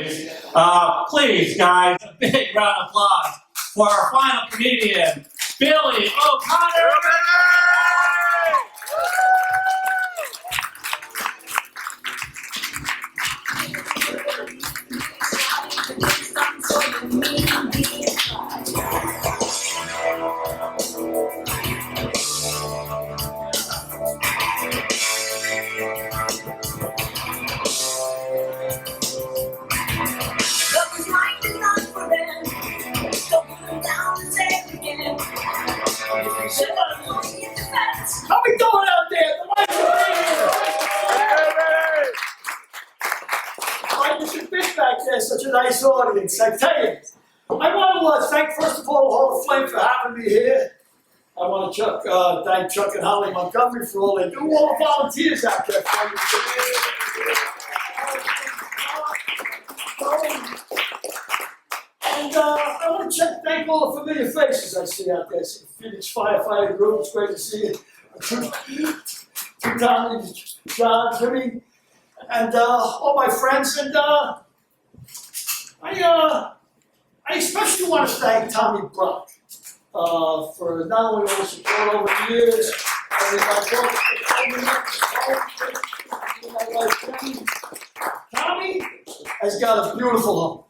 please. Please, guys, a big round of applause for our final comedian, Billy O'Connor. How we doing out there? The lights are here. Why is your fish back there? Such a nice audience. I tell you, I want to thank first of all the Hall of Flame for having me here. I want to thank Chuck and Holly Montgomery for all they do. All the volunteers out there for you. And I want to thank all the familiar faces I see out there. See the Phoenix Firefighter group. It's great to see you. Tommy, John, Jimmy, and all my friends. And I especially want to thank Tommy Brock for not only all the support over the years, Tommy has got a beautiful home.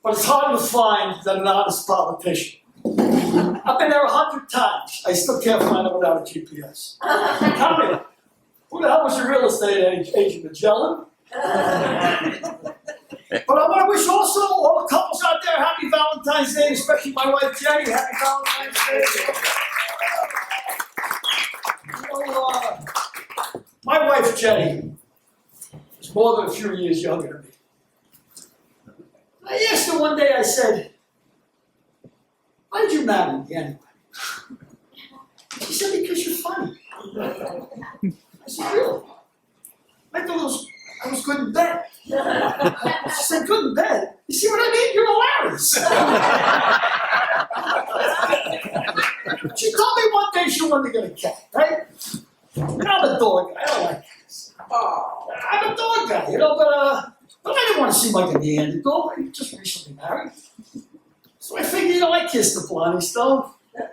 But it's hard to find than an honest politician. I've been there 100 times. I still can't find it without a GPS. Tommy, who the hell was your real estate agent, Magellan? But I want to wish also all the couples out there happy Valentine's Day, especially my wife Jenny. Happy Valentine's Day. You know, my wife Jenny is more than a few years younger than me. I asked her one day, I said, why did you marry me anyway? She said, because you're funny. I said, really? I thought I was good in bed. She said, good in bed? You see what I mean? You're hilarious. She told me one day she wanted to get a cat, right? And I'm a dog guy. I don't like cats. I'm a dog guy, you know, but I didn't want to seem like a Neanderthal. I just recently married. So I figured, you know, I kissed the Blondie stove. You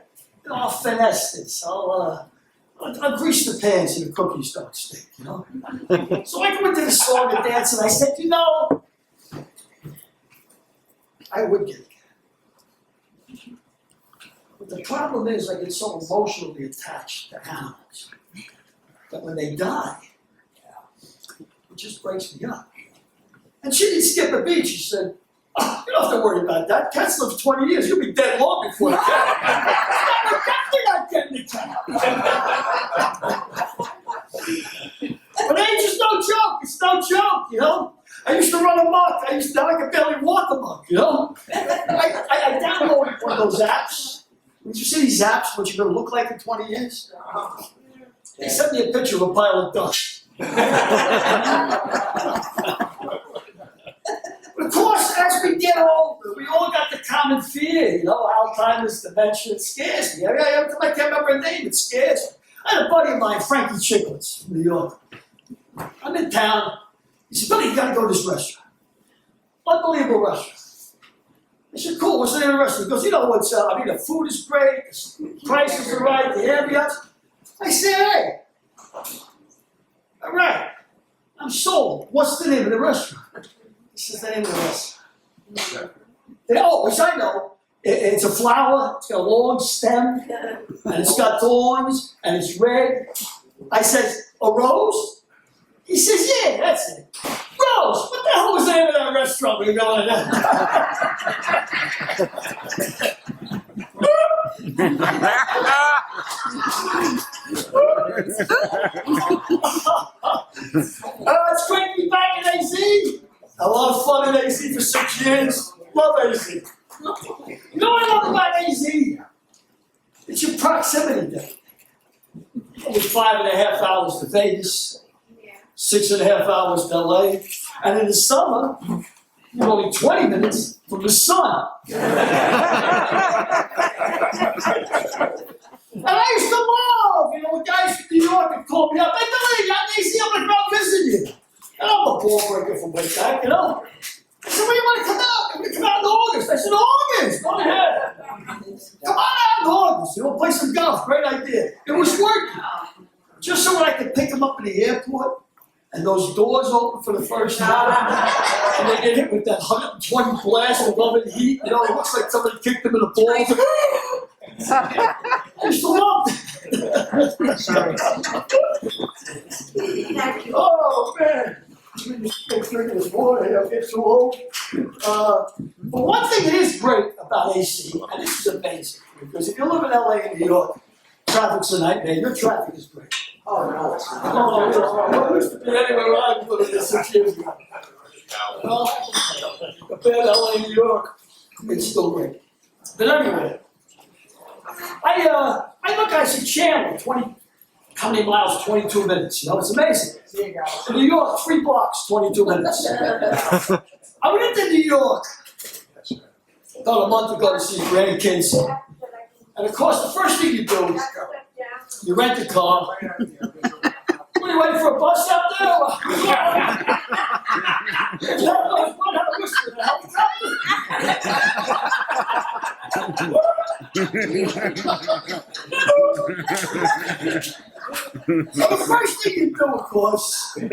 know, I'll finesse this. I'll grease the pans so the cookies don't stick, you know? So I go into the song and dance, and I said, you know, I would get a cat. But the problem is I get so emotionally attached to animals that when they die, it just breaks me up. And she didn't skip a beat. She said, oh, you don't have to worry about that. Cats live 20 years. You'll be dead long before the cat. You're not getting the cat. But age is no joke. It's no joke, you know. I used to run amok. I could barely walk amok, you know. I downloaded one of those apps. Did you see these apps, what you're going to look like in 20 years? They sent me a picture of a pile of dust. Of course, as we get older, we all got the common fear, you know, Alzheimer's, dementia. It scares me. Every time I can't remember her name, it scares me. I had a buddy of mine, Frankie Chicklets, from New York. I'm in town. He said, Billy, you got to go to this restaurant. Unbelievable restaurant. I said, cool, what's the name of the restaurant? He goes, you know what's up? I mean, the food is great, the prices are right, the ambiance. I said, hey, all right, I'm sold. What's the name of the restaurant? He says the name of the restaurant. Oh, which I know. It's a flower, it's got a long stem, and it's got thorns, and it's red. I said, a rose? He says, yeah, that's it. Rose, what the hell was the name of that restaurant we were going to? It's great to be back in AZ. A lot of fun in AZ for 6 years. Love AZ. You know what I love about AZ? It's your proximity day. Only 5.5 hours to Vegas, 6.5 hours to LA, and in the summer, you're only 20 minutes from the sun. And I used to love, you know, guys from New York would call me up, hey Billy, I'm AZ, I'm going to come visit you. And I'm the no ball breaker from way back, you know. I said, when do you want to come out? I'm going to come out in August. I said, August, go ahead. Come on out in August, you know, play some golf. Great idea. It was working. Just so I could pick him up in the airport, and those doors open for the first time, and they get hit with that 120 blast of oven heat. You know, it looks like somebody kicked him in the balls. I used to love it. Oh, man. I'm drinking this water here. I'm getting too old. But one thing that is great about AC, and this is amazing, because if you live in LA and New York, traffic's a nightmare. Your traffic is great. Oh, no, it's not. Oh, it used to be anywhere where I was living 6 years ago. Compared to LA and New York, it's still great. But anyway, I look, I see Chandler, 20, how many miles? 22 minutes. You know, it's amazing. In New York, 3 blocks, 22 minutes. I went into New York about a month ago to see grandkids. And of course, the first thing you do, you rent a car. What, are you waiting for a bus out there? So the first thing you do, of course, you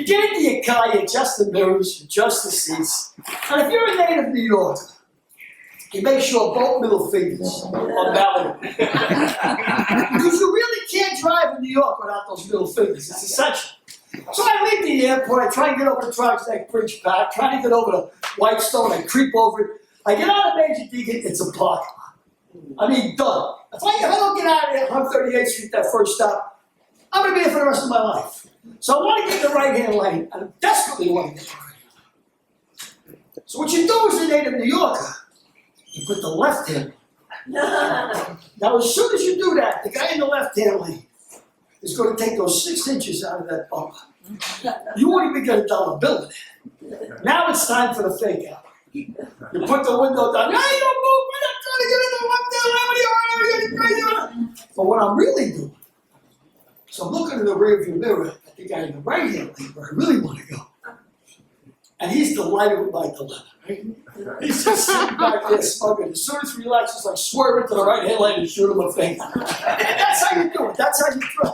get into your car, you adjust the mirrors, you adjust the seats, and if you're a native New Yorker, you make sure both middle fingers are valid. Because you really can't drive in New York without those middle fingers. It's essential. So I leave the airport, I try and get over the Troggs Neck Bridge back, try to get over to Whitestone, I creep over it. I get out of Major Deacon, it's a parking lot. I mean, done. If I don't get out of there on 38th Street, that first stop, I'm going to be here for the rest of my life. So I want to get in the right-hand lane, and I desperately want to get in the right-hand lane. So what you do as a native New Yorker, you put the left hand. Now, as soon as you do that, the guy in the left-hand lane is going to take those 6 inches out of that bumper. You won't even get a dollar bill in it. Now it's time for the fake out. You put the window down. Hey, don't move! We're not trying to get in the left-hand lane. What are you doing? But what I'm really doing, so I'm looking in the rearview mirror at the guy in the right-hand lane where I really want to go. And he's delighted with my dilemma. Right? He's just sitting back there smoking. As soon as he relaxes, I swerve into the right-hand lane and shoot him a finger. That's how you do it. That's how you try.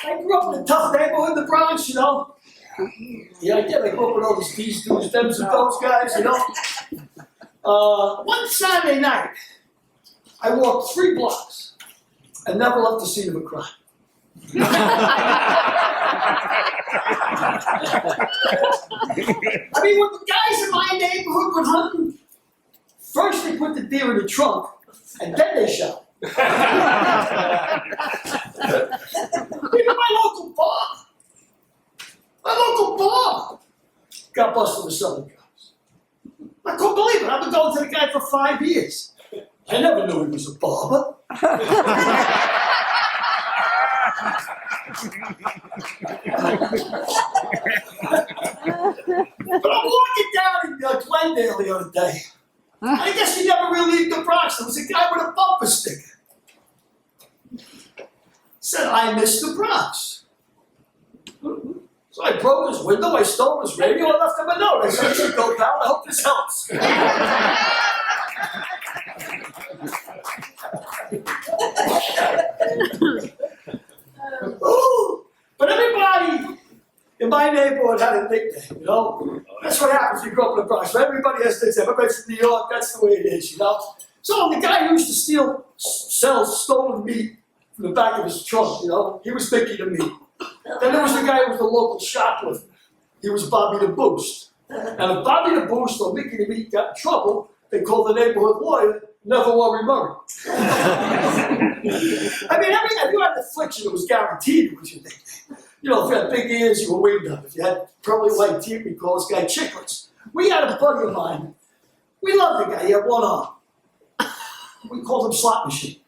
I grew up in a tough neighborhood in the Bronx, you know. Yeah, I did. I grew up with all these dudes, thems and those guys, you know. One Saturday night, I walked 3 blocks and never left the scene of a crime. I mean, when the guys in my neighborhood were hunting, first they put the deer in the trunk, and then they shot. Even my local bar got busted with selling drugs. I couldn't believe it. I've been going to the guy for 5 years. I never knew he was a barber. But I'm walking down in Glendale the other day. I guess you never really leave the Bronx. There was a guy with a bumper sticker. Said, I miss the Bronx. So I broke his window, I stole his radio, I left him a note. I said, here you go, pal, I hope this helps. Ooh, but everybody in my neighborhood had a nickname, you know? That's what happens when you grow up in the Bronx. Everybody has a nickname. Everybody's from New York, that's the way it is, you know? So the guy who used to sell stolen meat from the back of his trunk, you know? He was Mickey the Meat. Then there was the guy who was the local shoplifter. He was Bobby the Boost. And if Bobby the Boost or Mickey the Meat got in trouble, they called the neighborhood lawyer Never Worry Murray. I mean, if you had an affliction, it was guaranteed it was your nickname. You know, if you had big ears, you were winged up. If you had pearly white teeth, we call this guy Chicklets. We had a buddy of mine. We loved the guy. He had one arm. We called him Slot Machine.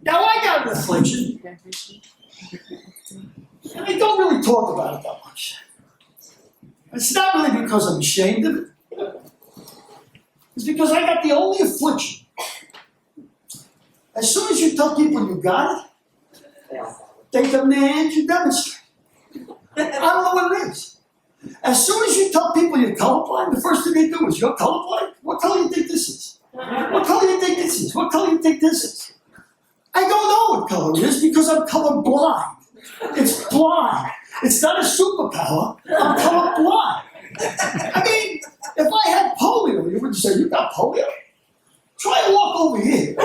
Now, I got an affliction, and I don't really talk about it that much. It's not really because I'm ashamed of it. is because I got the only affliction. As soon as you tell people you got it, they demand you demonstrate. I don't know what it is. As soon as you tell people you're colorblind, the first thing they do is, you're colorblind? What color do you think this is? What color do you think this is? What color do you think this is? I don't know what color it is because I'm colorblind. It's blind. It's not a superpower. I'm colorblind. I mean, if I had polio, you wouldn't say, you got polio? Try and walk over here.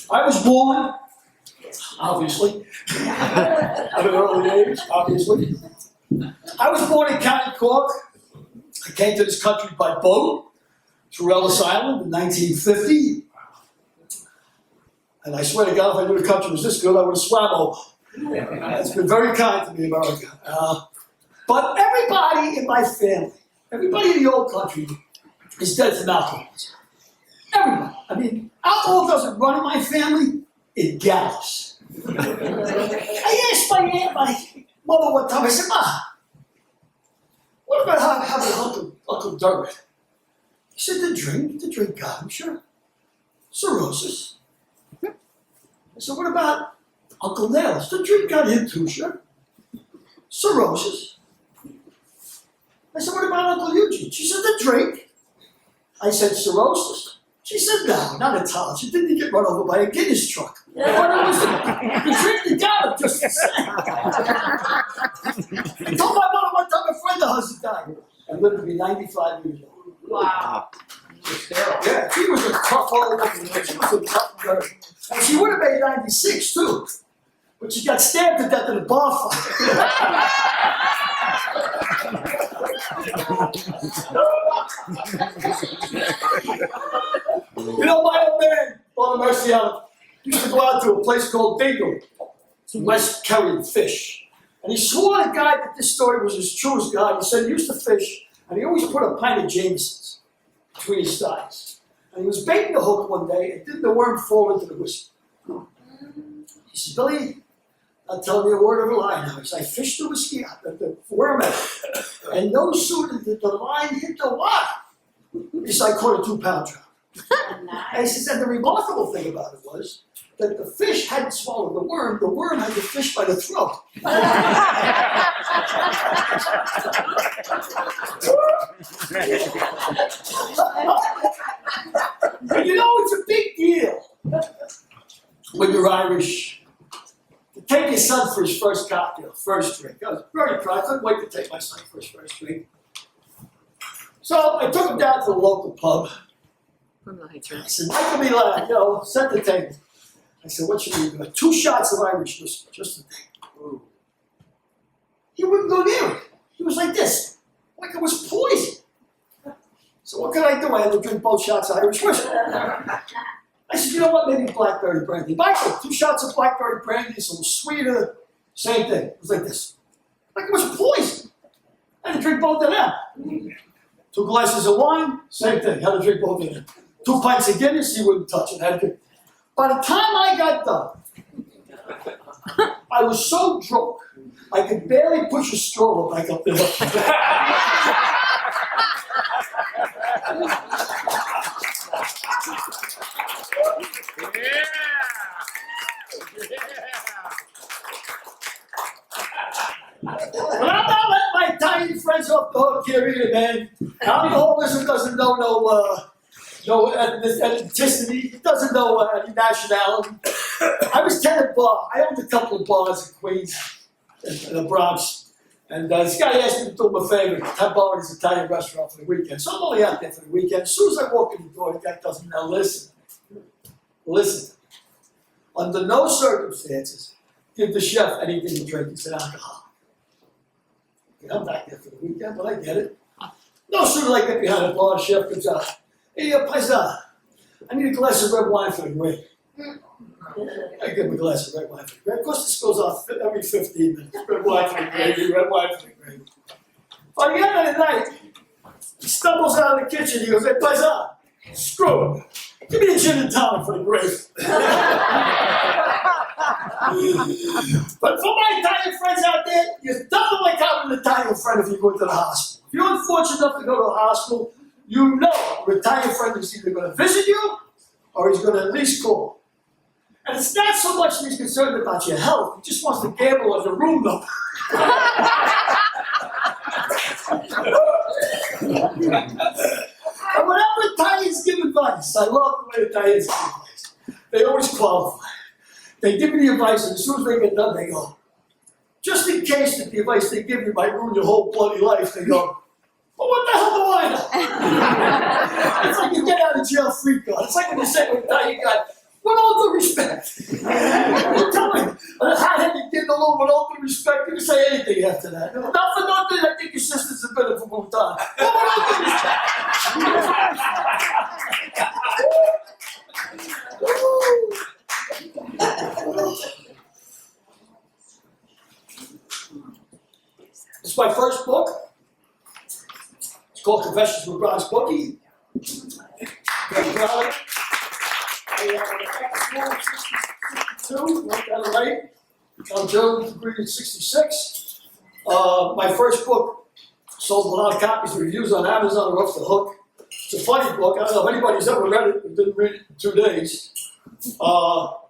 I was born, obviously, at an early age, obviously. I was born in County Cork. I came to this country by boat through Ellis Island in 1950. And I swear to God, if I knew the country was this good, I would have swam over. It's been very kind to me, America. But everybody in my family, everybody in the old country is dead from alcoholism. Everybody. I mean, alcohol doesn't run in my family, it gallops. I asked my mother one time, I said, Ma, what about having Uncle Dermot? He said, the drink got him, sure. Cirrhosis. I said, what about Uncle Nels? The drink got him too, sure. Cirrhosis. I said, what about Uncle Eugene? She said, the drink. I said, cirrhosis. She said, no, not intolerance. Didn't he get run over by a Guinness truck? But it was the drink that got him, just the same. I told my mother one time a friend of hers died and lived to be 95 years old. Wow. Yeah, she was a tough old woman. She was a tough girl. And she would have made 96 too. But she got stabbed to death in a bar fight. You know, my old man, Father Mercy on him, used to go out to a place called Dingle, West carrying fish. And he swore to God that this story was as true as God. He said he used to fish, and he always put a pint of Jameson's between his thighs. And he was baiting the hook one day, and didn't the worm fall into the whistle? He said, Billy, I'll tell you a word of a lie now. He said, I fished the whiskey out, the worm out, and no sooner did the line hit the water, he said, I caught a 2-pound trout. And he said, the remarkable thing about it was that the fish hadn't swallowed the worm had the fish by the throat. You know, it's a big deal when you're Irish to take your son for his first cocktail, first drink. I was very proud. I couldn't wait to take my son for his first drink. So I took him down to the local pub. I said, Michael Milan, set the table. I said, what should we do? 2 shots of Irish whiskey, just the thing. He wouldn't go near it. He was like this, like it was poison. So what could I do? I had to drink both shots of Irish whiskey. I said, you know what? Maybe blackberry brandy. Michael, 2 shots of blackberry brandy, it's a little sweeter. Same thing. It was like this. Like it was poison. I had to drink both of them. 2 glasses of wine, same thing. Had to drink both of them. 2 pints of Guinness, he wouldn't touch it. Had to drink. By the time I got done, I was so drunk, I could barely push a stroller back up the hill. But I'm not letting my tiny friends off the hook here either, man. Alcoholism doesn't know no ethnicity, it doesn't know any nationality. I was 10 at bar. I owned a couple of bars in Queens and the Bronx. And this guy asked me to do him a favor, to borrow his Italian restaurant for the weekend. So I'm only out there for the weekend. As soon as I walk in the door, the guy tells me, now listen. Under no circumstances, give the chef anything to drink. He said, alcohol. Okay, I'm back there for the weekend, but I get it. No sooner I get behind the bar, the chef comes out. Hey, paisa, I need a glass of red wine for the grade. I give him a glass of red wine for the grade. Of course, this goes off every 15 minutes. Red wine for the grade, red wine for the grade. By the end of the night, he stumbles out of the kitchen. He goes, hey, paisa, screw it. Give me a gin and tonic for the grave. But for my Italian friends out there, you definitely like having an Italian friend if you go to the hospital. If you're unfortunate enough to go to the hospital, you know your Italian friend is either going to visit you or he's going to at least call. And it's not so much that he's concerned about your health, he just wants to gamble on the room number. And whenever Italians give advice, I love the way Italians give advice. They always qualify. They give me the advice, and as soon as they get done, they go, just in case that the advice they give you might ruin your whole bloody life, they go, well, what the hell do I know? It's like you get out of jail free card. It's like when you say to an Italian guy, with all due respect. You tell me, a hot-headed kid alone, with all due respect, you can say anything after that. Not for nothing, I think your sister's a bit of a good time. Well, with all due respect. It's my first book. It's called Confessions from a Bronx Bookie. Very proud of it. I 62, right down the right. I'm Joe, degree in 66. My first book sold a lot of copies and reviews on Amazon or off the hook. It's a funny book. I don't know if anybody's ever read it, but didn't read it in 2 days.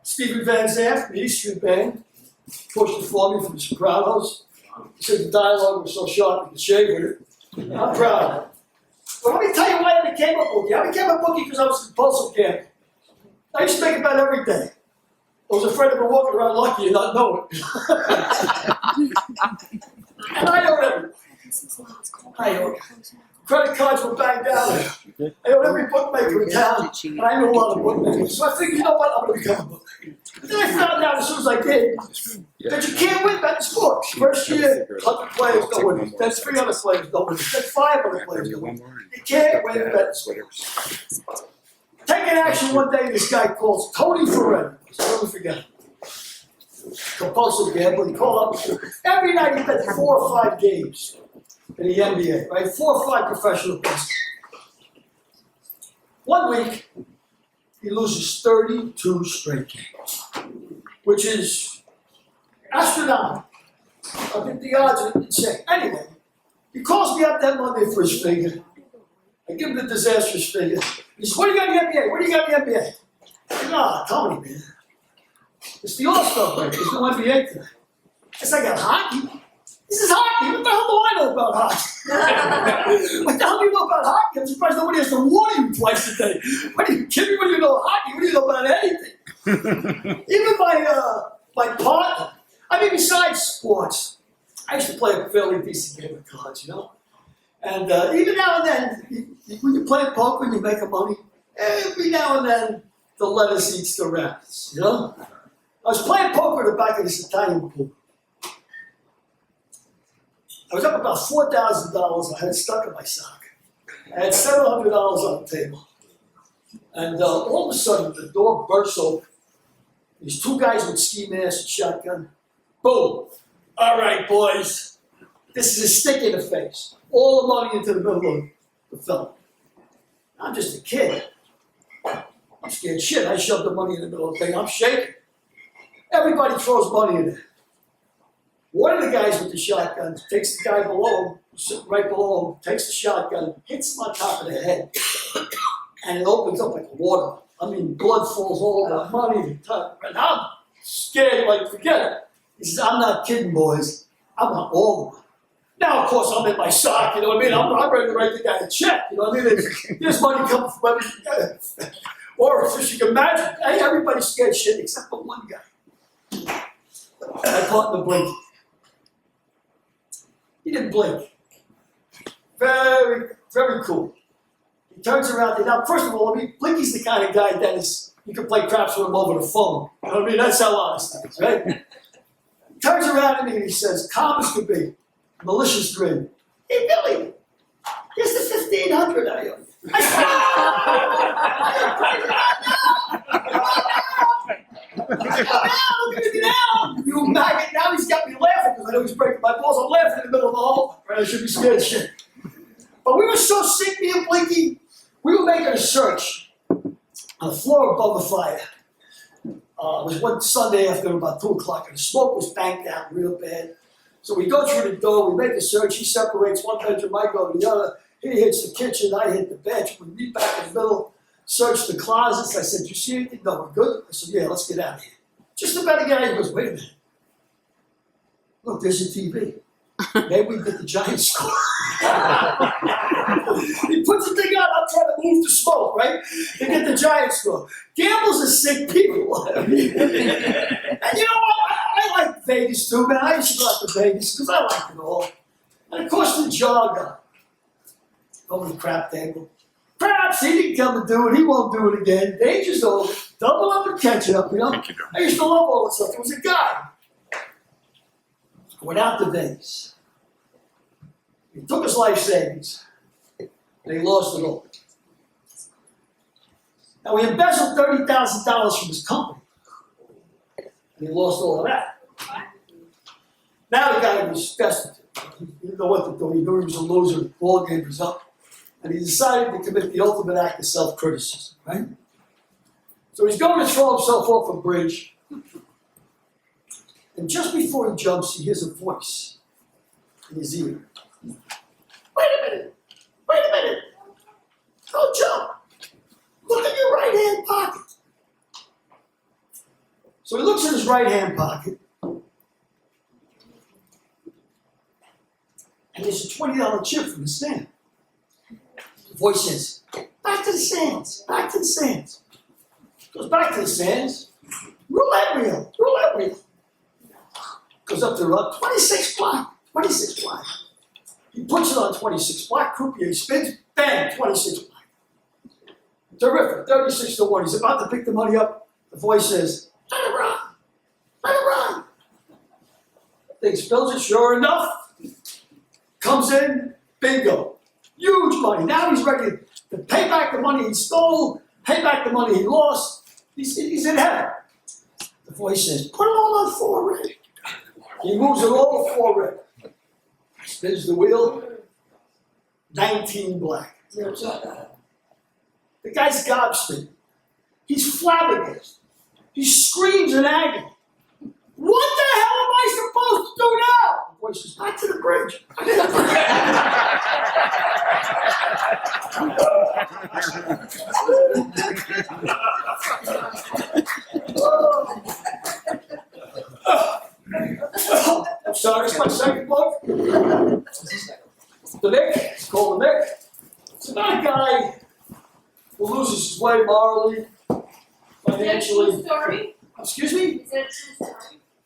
Stephen Van Zandt, the East Street Band, pushed it for me from The Sopranos. He said the dialogue was so sharp you could shave with it. I'm proud of it. But let me tell you why I became a bookie. I became a bookie because I was a compulsive gambler. I used to think about every day. I was afraid of walking around lucky and not know it. And I owed everybody. I owed. Credit cards were banged down. I owed every bookmaker in town, and I knew a lot of bookmakers. So I figured, you know what, I'm going to become a bookmaker. But then I found out as soon as I did that you can't win betting sports. First year, 100 players don't win. Then 300 players don't win. Then 500 players don't win. You can't win betting sports. Taking action one day, this guy calls Tony Ferretti. I'll never forget him. Compulsive gambler. He called up. Every night he bet 4 or 5 games in the NBA, right? 4 or 5 professional games. One week, he loses 32 straight games, which is astronomical. I think the odds are insane. Anyway, he calls me up that Monday for his figure. I give him the disastrous figure. He says, what do you got in the NBA? What do you got in the NBA? I said, no, Tony, man. It's the All-Star break. There's no NBA today. I said, I got hockey. This is hockey. What the hell do I know about hockey? What the hell do you know about hockey? I'm surprised nobody has to warn you twice a day. What are you kidding me? What do you know about hockey? What do you know about anything? Even my partner, I mean, besides sports, I used to play a fairly decent game of cards, you know? And even now and then, when you play poker and you make a money, every now and then, the lettuce eats the rabbits, you know? I was playing poker in the back of this Italian pool. I was up about $4,000 I had stuck in my sock. I had $700 on the table. And all of a sudden, the door bursts open. These 2 guys with ski masks and shotgun. Boom. All right, boys. This is a stick in the face. All the money into the middle of the film. I'm just a kid. I'm scared shit. I shoved the money in the middle of the thing. I'm shaking. Everybody throws money in there. One of the guys with the shotgun takes the guy below him, sitting right below him, takes the shotgun, hits him on top of the head, and it opens up like a water. I mean, blood falls all over the money. And I'm scared, like, forget it. He says, I'm not kidding, boys. I want all of them. Now, of course, I'm in my sock, you know what I mean? I'm ready to write the guy a check, you know what I mean? There's money coming from every or if you can imagine, hey, everybody's scared shit except for one guy. I caught in the blink. He didn't blink. Very, very cool. He turns around. Now, first of all, I mean, Blinky's the kind of guy, Dennis, you can play craps with him over the phone. You know what I mean? That's how honest he is, right? He turns around at me and he says, calm as could be, malicious grin. Hey, Billy, here's the 1,500 I owe you. I look at me now! You maggot! Now he's got me laughing because I know he's breaking my balls. I'm laughing in the middle of the hall. Right? I should be scared shit. But we were so sick, me and Blinky, we were making a search on the floor above the fire. It was one Sunday afternoon, about 2 o'clock, and the smoke was banked out real bad. So we go through the door, we make a search, he separates one bedroom, I go to the other, he hits the kitchen, I hit the bedroom, we meet back in the middle, search the closets. I said, you see anything? No, we're good? I said, yeah, let's get out of here. Just about to get out, he goes, wait a minute. Look, there's a TV. Maybe we get the giant score. He puts the thing on, I'm trying to move the smoke, right? To get the giant score. Gambles are sick people. And you know what? I like Vegas too, man. I used to go out to Vegas because I like it all. And of course the jogger. Over the crap table. Perhaps he didn't come and do it, he won't do it again. Danger's over. Double up and catch up, you know? I used to love all that stuff. There was a guy. Went out to Vegas. He took his life savings. And he lost it all. Now he embezzled $30,000 from his company. And he lost all of that. Now the guy was destitute. He didn't know what to do. He knew he was a loser. The ball game was up. And he decided to commit the ultimate act of self-criticism, right? So he's going to throw himself off a bridge. And just before he jumps, he hears a voice in his ear. Wait a minute! Wait a minute! Don't jump! Look at your right-hand pocket. So he looks in his right-hand pocket. And there's a $20 chip from the stand. The voice says, back to the sands, back to the sands. Goes back to the sands. Roulette wheel, roulette wheel. Goes up to the 26 black, 26 black. He puts it on 26 black, croupier spins, bang, 26 black. Terrific, 36 to 1. He's about to pick the money up. The voice says, let it run, let it run. Thing spills it, sure enough. Comes in, bingo. Huge money. Now he's ready to pay back the money he stole, pay back the money he lost. He's in heaven. The voice says, put it all on 4 red. He moves it all 4 red. Spins the wheel, 19 black. The guy's gobsmacked. He's flabbergasted. He screams in agony. What the hell am I supposed to do now? The voice says, back to the bridge. I'm sorry, it's my second book. The Mick, it's called The Mick. It's about a guy who loses his way morally, financially. Is that a true story? Excuse me? Is that a true story?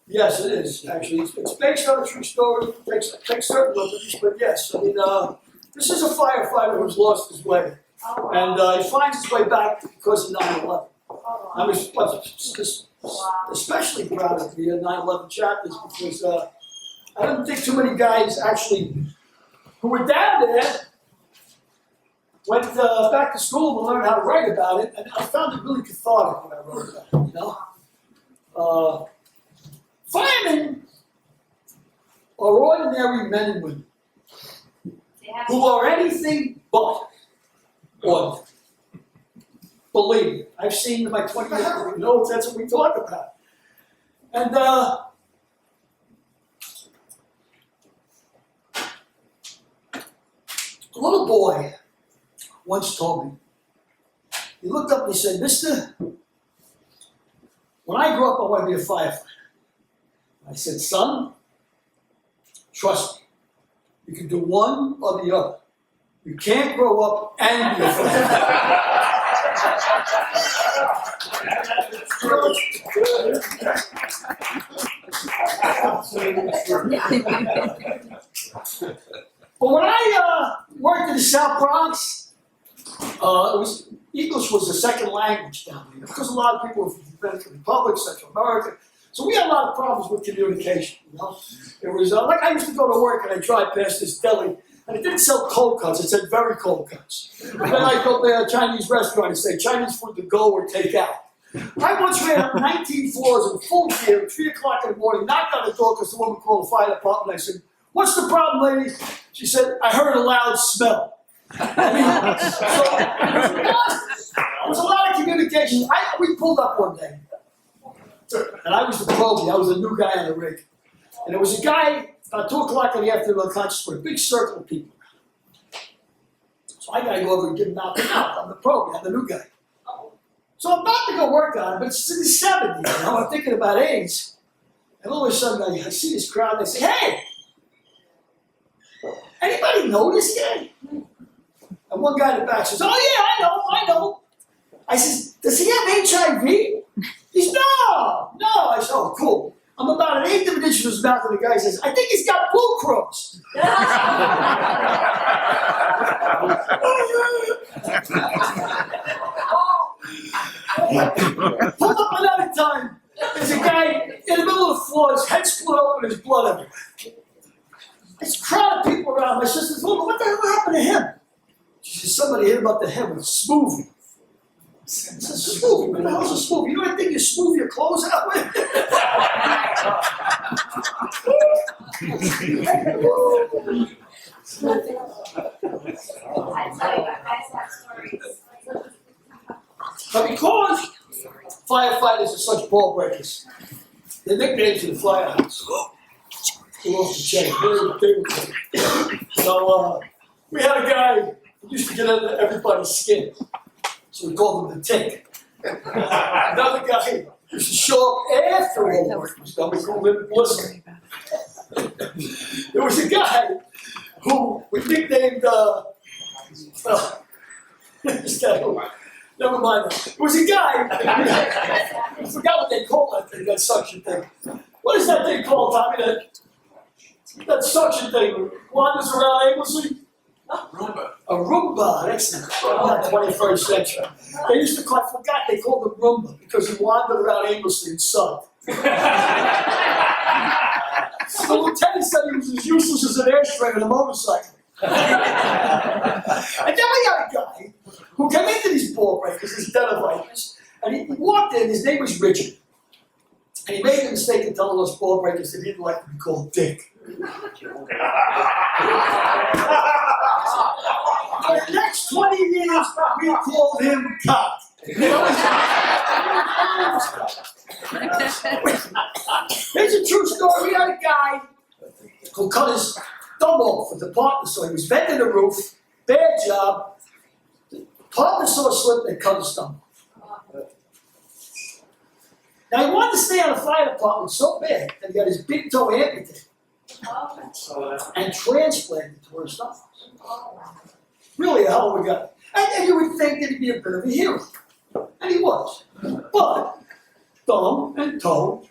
Yes, it is, actually. It's based on a true story. It takes certain liberties, but yes. I mean, this is a firefighter who's lost his way. Oh, wow. And he finds his way back because of 9/11. Oh, I'm especially proud of the 9/11 chapters because I don't think too many guys actually who were down there went back to school to learn how to write about it, and I found it really cathartic when I wrote about it, you know? Firemen are ordinary men and women who are anything but ordinary. Believe me, I've seen my 20 years, you know, that's what we talk about. And a little boy once told me, he looked up and he said, Mister, when I grow up, I want to be a firefighter. I said, son, trust me, you can do one or the other. You can't grow up and be a firefighter. But when I worked in the South Bronx, English was the second language down there because a lot of people were from the Dominican Republic, Central America. So we had a lot of problems with communication. You know, it was like I used to go to work and I drive past this deli, and it didn't sell cold cuts; it said very cold cuts. And then I go to a Chinese restaurant and say Chinese food to go or take out. I once ran up 19 floors in full gear at 3 o'clock in the morning, knocked on the door because the woman called the fire department. I said, "What's the problem, lady?" She said, "I heard a loud smell." I mean, so there was a lot of communication. vacation. We pulled up one day, and I was the probie. I was the new guy on the rig, and there was a guy about 2 o'clock in the afternoon on Conscious with a big circle of people. So I gotta go over and get him out. I'm the probie. I'm the new guy. So I'm about to go work on it, but it's in the 70s. You know, I'm thinking about AIDS, and all of a sudden I see this crowd. And I say, "Hey, anybody know this guy?" And one guy in the back says, "Oh yeah, I know. I says, "Does he have HIV? He's no. I said, "Oh, cool." I'm about an eighth of an inch from his mouth, and the guy says, "I think he's got bull crows." Pulled up another time. There's a guy in the middle of the floor, his head split open, his blood everywhere. There's a crowd of people around. My sister says, "Well, what the hell happened to him?" She says, "Somebody hit him up the head with a smoothie." I said, "Smoothie? What the hell's a smoothie? You know what I think you smooth your clothes out with?" But because firefighters are such ball breakers, their nicknames in the firehouse. Who else to check? So we had a guy who used to get under everybody's skin. So we called him the Tick. Another guy used to show up after all the work was done. We called him Blister. There was a guy who we nicknamed, never mind. There was a guy, I forgot what they called that thing, that suction thing. What is that thing called, Tommy? That suction thing wanders around aimlessly? A Roomba, that's not 21st century. They used to call, I forgot they called him Roomba because he wandered around aimlessly and sucked. The lieutenant said he was as useless as an ashtray on a motorcycle. And then we had a guy who came into these ball breakers, these den of vipers, and he walked in, his name was Richard. And he made the mistake of telling us ball breakers that he didn't like to be called Dick. For the next 20 years, we called him Cock. Here's a true story. We had a guy who cut his thumb off with the partner saw. He was bending the roof, bad job. The partner saw a slip and cut his thumb off. Now he wanted to stay on the fire department so bad that he got his big toe amputated and transplanted to his thumb. Really a hell of a guy. And you would think that he'd be a bit of a hero. And he was. But thumb and toe,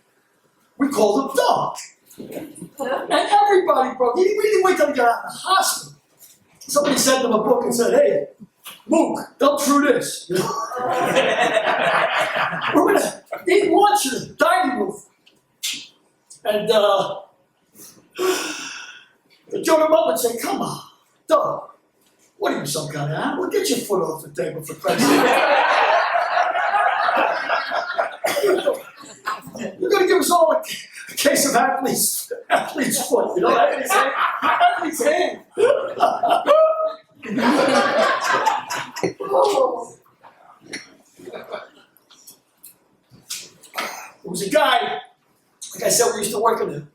we called him Thumb. And everybody broke. We didn't wait till he got out of the hospital. Somebody sent him a book and said, "Hey, Mook, dump through this." We're gonna eat lunch in the dining room. And Joe Mum would say, "Come on, Thumb. What are you, some kind of animal? Get your foot off the table for Christ's sake." You're going to give us all a case of athlete's foot, you know? Athlete's hand. There was a guy, like I said, we used to work in the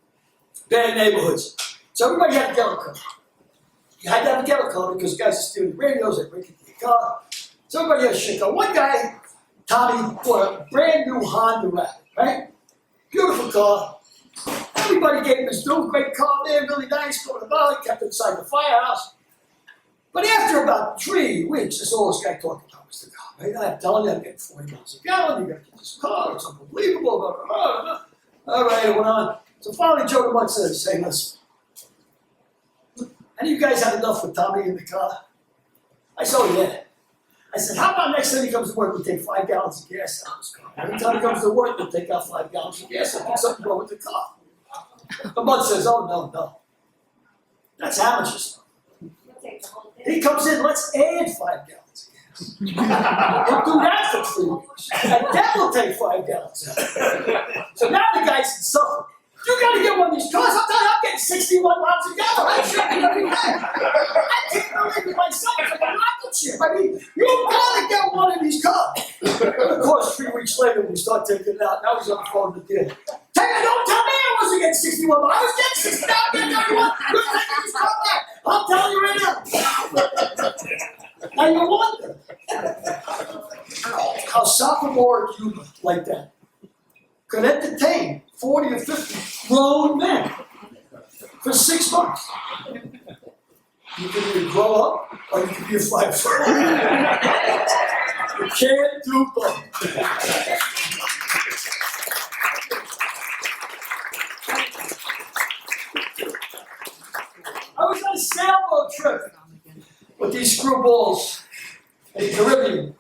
bad neighborhoods. So everybody had a yellow coat. You had to have a yellow coat because guys are stealing the radios, they break into your car. So everybody had a shit coat. One guy, Tommy, bought a brand new Honda Rabbit, right? Beautiful car. Everybody gave him his due. Great car there, really nice. Going to Bali, kept it inside the firehouse. But after about 3 weeks, this old guy talking about was the car, right? I'm telling you, I'm getting 40 miles a gallon. You got to get this car. It's unbelievable. Blah, blah, blah, blah. All right, it went on. So finally, Joe DeMont says, "Hey, listen. Any of you guys had enough with Tommy in the car?" I said, "Oh, yeah." I said, "How about next time he comes to work, we take 5 gallons of gas out of his car? Every time he comes to work, we'll take out 5 gallons of gas and pick something wrong with the car." The mud says, "Oh, no. That's amateur stuff." He comes in, "Let's add 5 gallons of gas. We'll do that for 3 weeks. And then we'll take 5 gallons out." So now the guy's suffering. "You gotta get one of these cars. I'm telling you, I'm getting 61 miles a gallon. I'm shipping every day. I can't believe it myself. It's like a rocket ship. I mean, you gotta get one of these cars." The weeks later, we start taking it out. Now he's on the phone with the dealer. Don't tell me I wasn't getting 61, but I was getting 69, I'm getting 31. You're taking this car back. I'm telling you right now. Now you wonder how sophomoric humor like that could entertain 40 or 50 grown men for 6 months. You can either grow up or you can be a firefighter. You can't do both. I was on a sailboat trip with these screwballs in the Caribbean.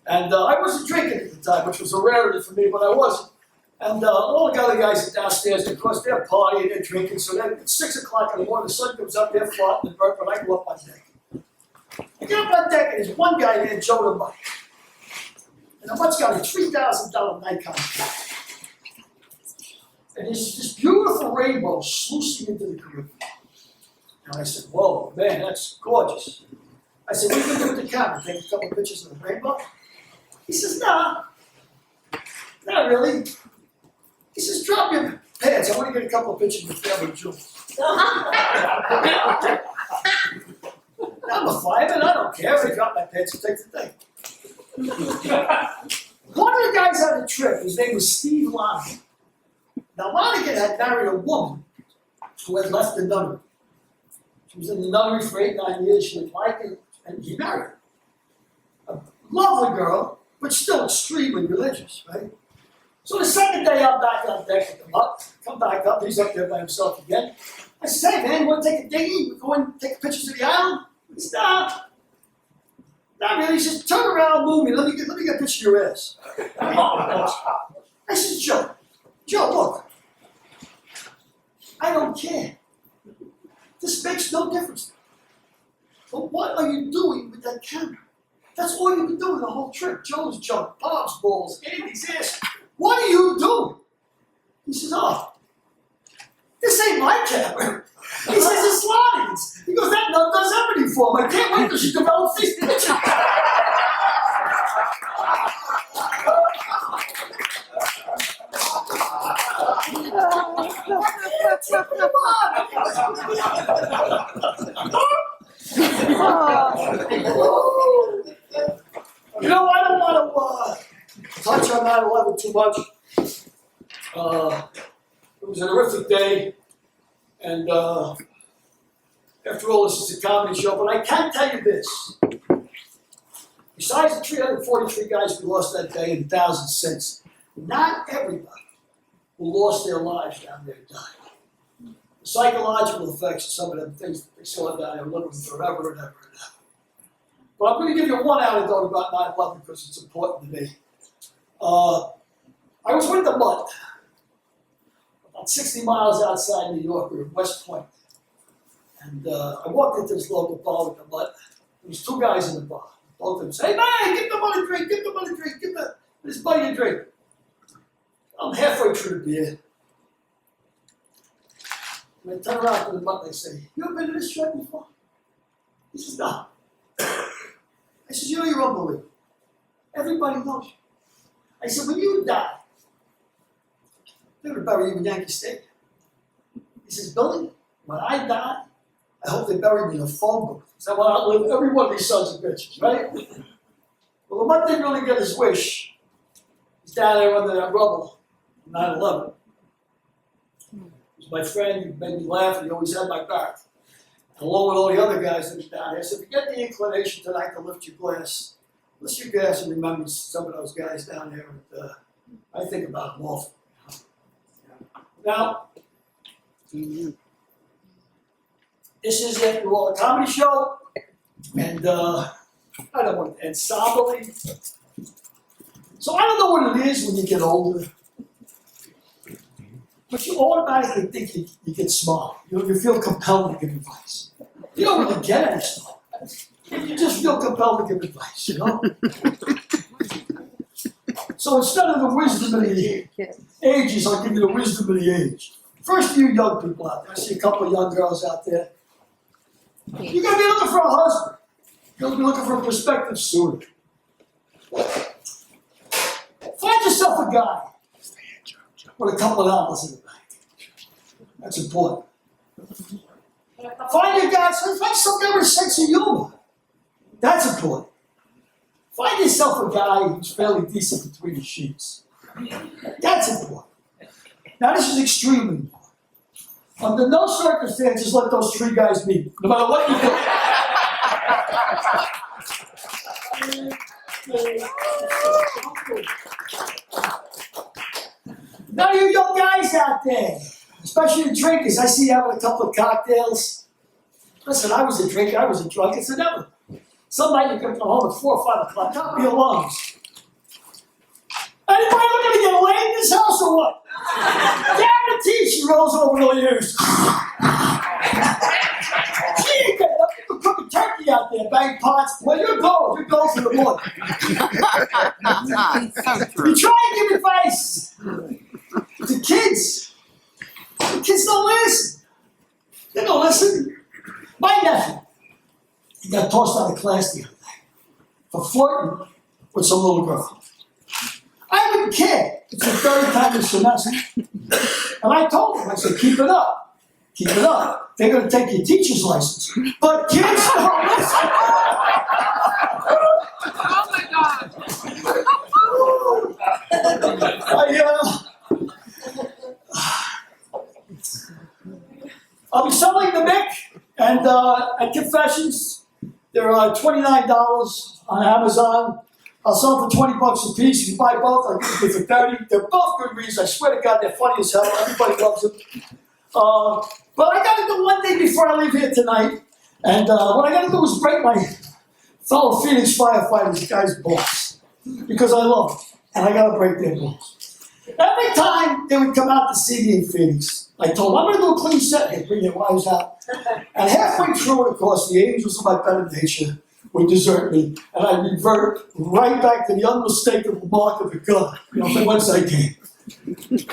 And I wasn't drinking at the time, which was a rarity for me, but I wasn't. And all the other guys are downstairs, of course, they're partying, they're drinking, so then it's 6 o'clock in the morning, the sun comes up, they're floating the burp, and I go up on deck. I get up on deck, and there's one guy named Joe the Mutt. And the Mutt's got a $3,000 Nikon. And there's this beautiful rainbow sluicing into the Caribbean. And I said, whoa, man, that's gorgeous. I said, what are you going to do with the camera? Take a couple of pictures of the rainbow? He says, nah, not really. He says, drop your pants. I want to get a couple of pictures of the family jewels. I'm a fireman, I don't care. I drop my pants and take the thing. One of the guys on the trip, his name was Steve Lonigan. Now, Lonigan had married a woman who had left the nunnery. She was in the nunnery for 8-9 years. She had liked it, and he married her. A lovely girl, but still extremely religious, right? So the second day I'm back on deck with the Mutt, come back up, he's up there by himself again. I said, hey man, you want to take a dinghy? Go and take pictures of the island? He said, nah, not really. He says, turn around, move me, let me get a picture of your ass. I said, Joe, look, I don't care. This makes no difference. But what are you doing with that camera? That's all you've been doing the whole trip. Joe's junk, Bob's balls, Andy's ass. What are you doing? He says, oh, this ain't my camera. He says, it's Lonigan's. He goes, that nut does everything for him. I can't wait till she develops these pictures. You know, I don't want to touch on 9/11 too much. It was a horrific day, and after all, this is a comedy show, but I can tell you this. Besides the 343 guys we lost that day and thousands since, not everybody who lost their lives down there died. The psychological effects of some of them things that they saw down there living forever and ever and ever. But I'm going to give you one anecdote about 9/11 because it's important to me. I was with the Mutt, about 60 miles outside New York. We were at West Point. And I walked into this local bar with the Mutt. There was 2 guys in the bar. Both of them say, hey man, give the Mutt a drink, give this buddy a drink. I'm halfway through the beer. And I turn around to the Mutt and I say, you ever been to this joint before? He says, no. I said, you know, you're unbelievable. Everybody knows you. I said, when you die, they're going to bury you in Yankee Stadium. He says, Billy, when I die, I hope they bury me in a phone booth. So I want to outlive every one of these sons of bitches, right? Well, the Mutt didn't really get his wish. He's down there under that rubble, 9/11. He was my friend, he made me laugh, and he always had my back. Along with all the other guys that was down there. So if you get the inclination tonight to lift your glass, lift your glass and remember some of those guys down there. And, I think about them often. Now, this is, after all, a comedy show, and I don't want to end somberly. So I don't know what it is when you get older, but you automatically think you get smart. You feel compelled to give advice. You don't really get any smart. You just feel compelled to give advice, you know? So instead of the wisdom of the ages, I'll give you the wisdom of the age. First, you young people out there, I see a couple of young girls out there. You're going to be looking for a husband. You're going to be looking for a prospective suitor. Find a guy with a couple of dollars in the bank. That's important. Find a guy, find some guy with a sense of humor. That's important. Find yourself a guy who's fairly decent between the sheets. That's important. Now this is extremely important. Under no circumstances let those three guys meet, no matter what you do. Now you young guys out there, especially the drinkers, I see you having a couple of cocktails. Listen, I was a drinker, I was a drunk, it's never. Some night you're going to go home at 4 or 5 o'clock, not be alone. Anybody looking to get laid in this house or what? Guarantee she rolls over the years. She ain't got nothing but cooking turkey out there, bang pots. Well, you're going for the morning. You try and give advice to kids. The kids don't listen. They don't listen. My nephew, he got tossed out of class the other day for flirting with some little girl. I wouldn't care. It's the third time this semester. And I told him, I said, keep it up. Keep it up. They're going to take your teacher's license. But kids don't listen. Oh my God. I'll be selling the Mick and at Confessions. They're $29 on Amazon. I'll sell them for $20 a piece. If you buy both, I'll give you for $30. They're both good reads. I swear to God, they're funny as hell. Everybody loves them. But I got to do one thing before I leave here tonight. And what I got to do is break my fellow Phoenix firefighters guy's balls. Because I love them. And I got to break their balls. Every time they would come out to see me in Phoenix, I told them, I'm going to do a clean set here. Bring your wives out. And halfway through it, of course, the angels of my better nature would desert me, and I revert right back to the unmistakable mark of a gun, from whence I came.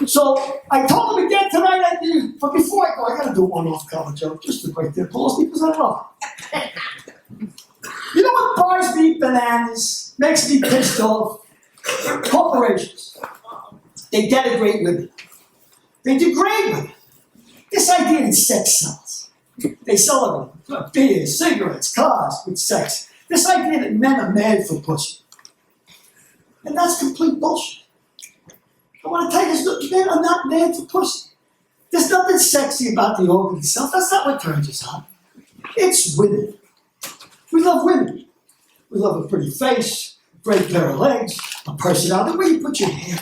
So I told them again tonight, but before I go, I got to do one off-color joke just to break their balls because I love them. You know what buys me bananas, makes me pissed off? Corporations. They denigrate women. They degrade women. This idea that sex sells. They sell it beer, cigarettes, cars with sex. This idea that men are mad for pussy. And that's complete bullshit. I want to tell you this, men are not mad for pussy. There's nothing sexy about the organ itself. That's not what turns us on. It's women. We love women. We love a pretty face, a great pair of legs, a personality, the way you put your hair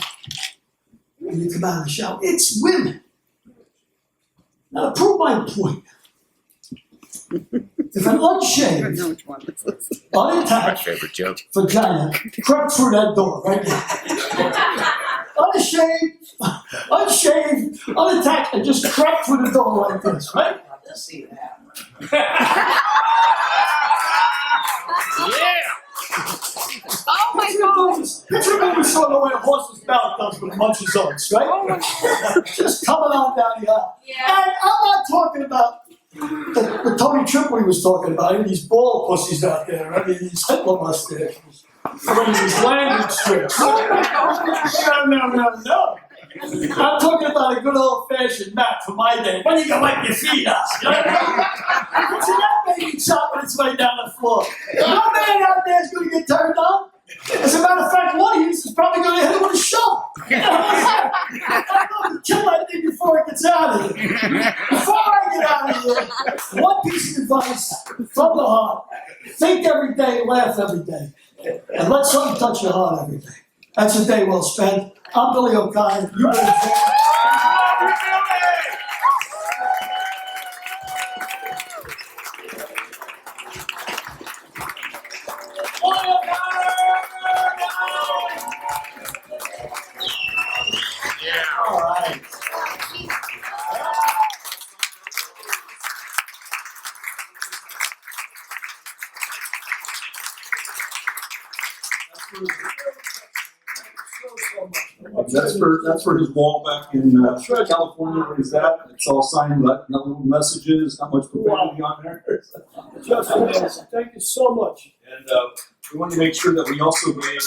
when you come out of the shower. It's women. Now, to prove my point, if an unshaved, unattached favorite joke. vagina crept through that door right now, unshaved, unattached, and just crept through the door like this, right? Let's see that. Yeah! Oh my God. Picture when we saw the way a horse's mouth does when it munches oats, right? Just coming on down the aisle. Yeah. And I'm not talking about what Tony Tripoli was talking about, these ball pussies out there, right? These Hitler mustaches, these landing strips. No. I'm talking about a good old-fashioned mat from my day. When you can wipe your feet out, you know what I mean? See that baby chopping its way down the floor. No man out there is going to get turned on. As a matter of fact, one of you is probably going to hit it with a shovel. I'm going to kill that thing before it gets out of here. Before I get out of here, one piece of advice from the heart. Think every day, laugh every day. And let something touch your heart every day. That's a day well spent. I'm Billy O'Connor. You've been all right. That's for his wall back in California. What is that? It's all signed, but no little messages, not much profanity on there. Just amazing. Thank you so much. And we wanted to make sure that we also gave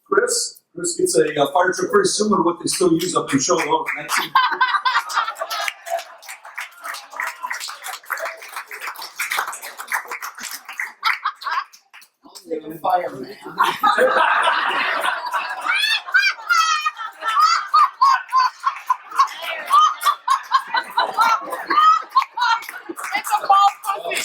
Chris Chris gets a fire truck very similar to what they still use up in Show Low. Fireman. It's a ball puppy.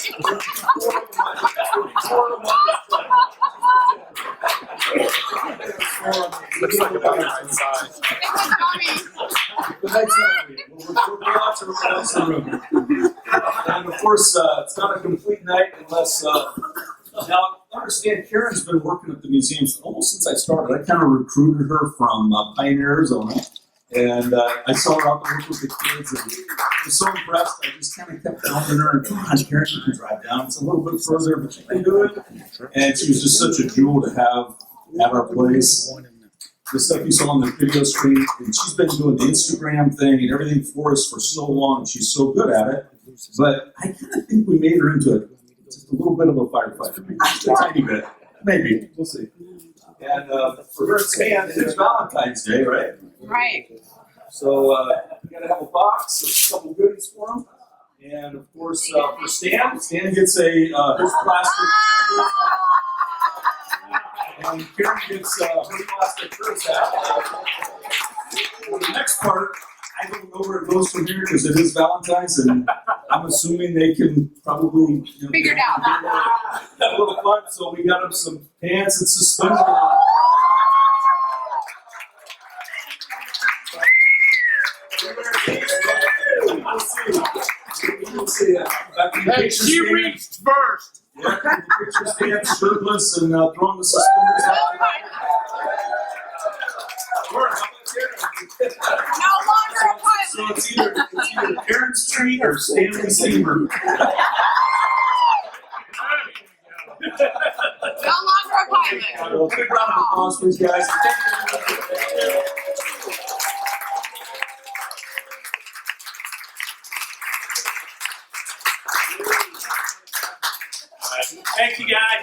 Looks like about the right size. It's a bunny. Lots of room. And of course, it's not a complete night unless. Now, understand, Karen's been working at the museums almost since I started. I kind of recruited her from Pioneer, Arizona. And I saw her out there working with the kids, and I was so impressed. I just kind of kept telling her, "Come on, Karen, you can drive down. It's a little bit further, but you can do it." And she was just such a jewel to have at our place. The stuff you saw on the video screen, and she's been doing the Instagram thing and everything for us for so long, and she's so good at it. But I kind of think we made her into just a little bit of a firefighter, maybe just a tiny bit. Maybe, we'll see. And for her stand, it's Valentine's Day, right? Right. So we gotta have a box, a couple goodies for him, and of course for Stan gets a his plastic, and Karen gets her plastic first hat. For the next part, I don't know where it goes from here because it is Valentine's, and I'm assuming they can probably Figure it out. have a little fun. So we got him some pants and suspenders. We'll see. Hey, she reached first. Yeah, the picture stand shirtless and throwing the suspenders out. No longer a pilot. So it's either Karen's treat or Stanley Steamer. No longer a pilot. Big round of applause, please, guys. Thank you, guys.